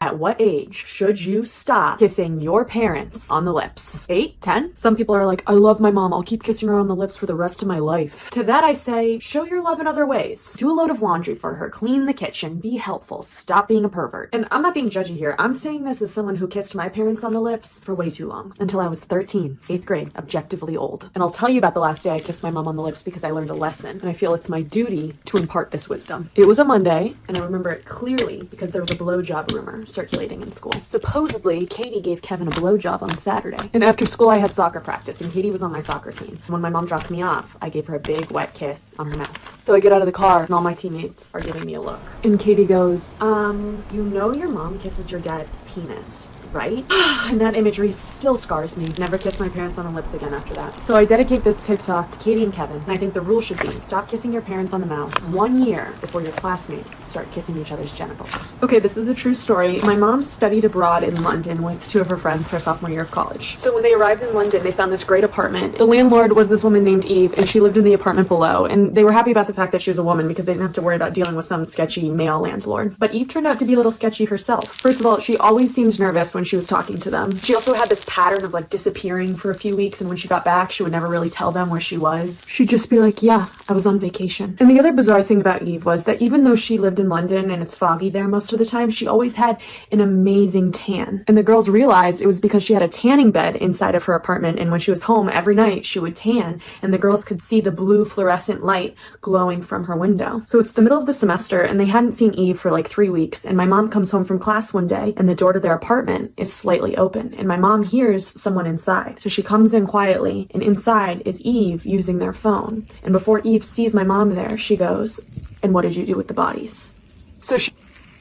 At what age should you stop kissing your parents on the lips? 8? 10? Some people are like, I love my mom. I'll keep kissing her on the lips for the rest of my life. To that I say, show your love in other ways. Do a load of laundry for her. Clean the kitchen. Be helpful. Stop being a pervert. And I'm not being judgy here. I'm saying this as someone who kissed my parents on the lips for way too long. Until I was 13, 8th grade, objectively old. And I'll tell you about the last day I kissed my mom on the lips because I learned a lesson. And I feel it's my duty to impart this wisdom. It was a Monday, and I remember it clearly because there was a blowjob rumor circulating in school. Supposedly, Katie gave Kevin a blowjob on Saturday. And after school, I had soccer practice, and Katie was on my soccer team. When my mom dropped me off, I gave her a big, wet kiss on her mouth. So I get out of the car, and all my teammates are giving me a look. And Katie goes, you know your mom kisses your dad's penis, right? And that imagery still scars me. Never kissed my parents on the lips again after that. So I dedicate this TikTok to Katie and Kevin, and I think the rule should be stop kissing your parents on the mouth 1 year before your classmates start kissing each other's genitals. Okay, this is a true story. My mom studied abroad in London with 2 of her friends her sophomore year of college. So when they arrived in London, they found this great apartment. The landlord was this woman named Eve, and she lived in the apartment below, and they were happy about the fact that she was a woman because they didn't have to worry about dealing with some sketchy male landlord. But Eve turned out to be a little sketchy herself. First of all, she always seemed nervous when she was talking to them. She also had this pattern of like disappearing for a few weeks, and when she got back, she would never really tell them where she was. She'd just be like, yeah, I was on vacation. And the other bizarre thing about Eve was that even though she lived in London and it's foggy there most of the time, she always had an amazing tan. And the girls realized it was because she had a tanning bed inside of her apartment, and when she was home every night, she would tan, and the girls could see the blue fluorescent light glowing from her window. So it's the middle of the semester, and they hadn't seen Eve for like 3 weeks, and my mom comes home from class one day, and the door to their apartment is slightly open, and my mom hears someone inside. So she comes in quietly, and inside is Eve using their phone. And before Eve sees my mom there, she goes, "And what did you do with the bodies?"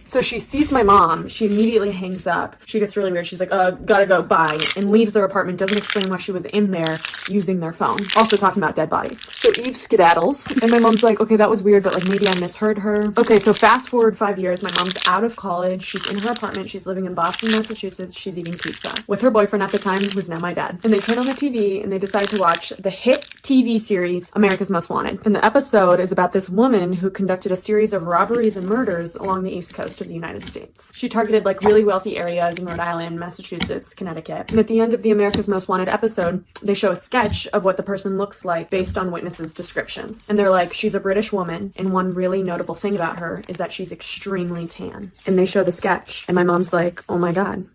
So she sees my mom, she immediately hangs up. She gets really weird. She's like, gotta go, bye, and leaves their apartment, doesn't explain why she was in there using their phone. Also talking about dead bodies. So Eve skedaddles, and my mom's like, okay, that was weird, but like maybe I misheard her. Okay, so fast forward 5 years, my mom's out of college, she's in her apartment, she's living in Boston, Massachusetts, she's eating pizza with her boyfriend at the time, who was now my dad. And they turn on the TV, and they decide to watch the hit TV series, America's Most Wanted. And the episode is about this woman who conducted a series of robberies and murders along the East Coast of the United States. She targeted like really wealthy areas in Rhode Island, Massachusetts, Connecticut. And at the end of the America's Most Wanted episode, they show a sketch of what the person looks like based on witnesses' descriptions. And they're like, she's a British woman, and one really notable thing about her is that she's extremely tan. And they show the sketch, and my mom's like, oh my God,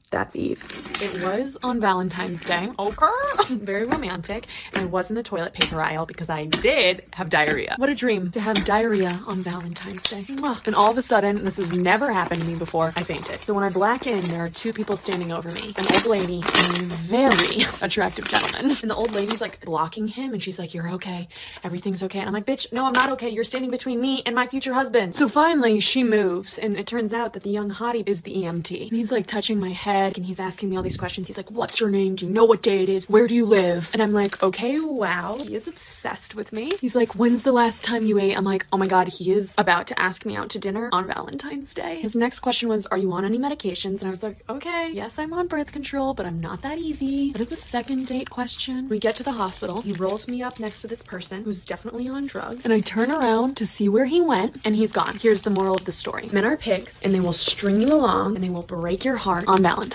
that's Eve. It was on Valentine's Day. Okay. Very romantic. And I was in the toilet paper aisle because I did have diarrhea. What a dream to have diarrhea on Valentine's Day. And all of a sudden, this has never happened to me before, I fainted. So when I black in, there are 2 people standing over me. An old lady and a very attractive gentleman. And the old lady's like blocking him, and she's like, you're okay. Everything's okay. And I'm like, bitch, no, I'm not okay. You're standing between me and my future husband. So finally, she moves, and it turns out that the young hottie is the EMT. And he's like touching my head, and he's asking me all these questions. He's like, what's your name? Do you know what day it is? Where do you live? And I'm like, okay, wow. He is obsessed with me. He's like, when's the last time you ate? I'm like, oh my God, he is about to ask me out to dinner on Valentine's Day. His next question was, are you on any medications? And I was like, okay, yes, I'm on birth control, but I'm not that easy. That is a second date question. We get to the hospital. He rolls me up next to this person who's definitely on drugs. And I turn around to see where he went, and he's gone. Here's the moral of the story. Men are pigs, and they will string you along, and they will break your heart on Valentine's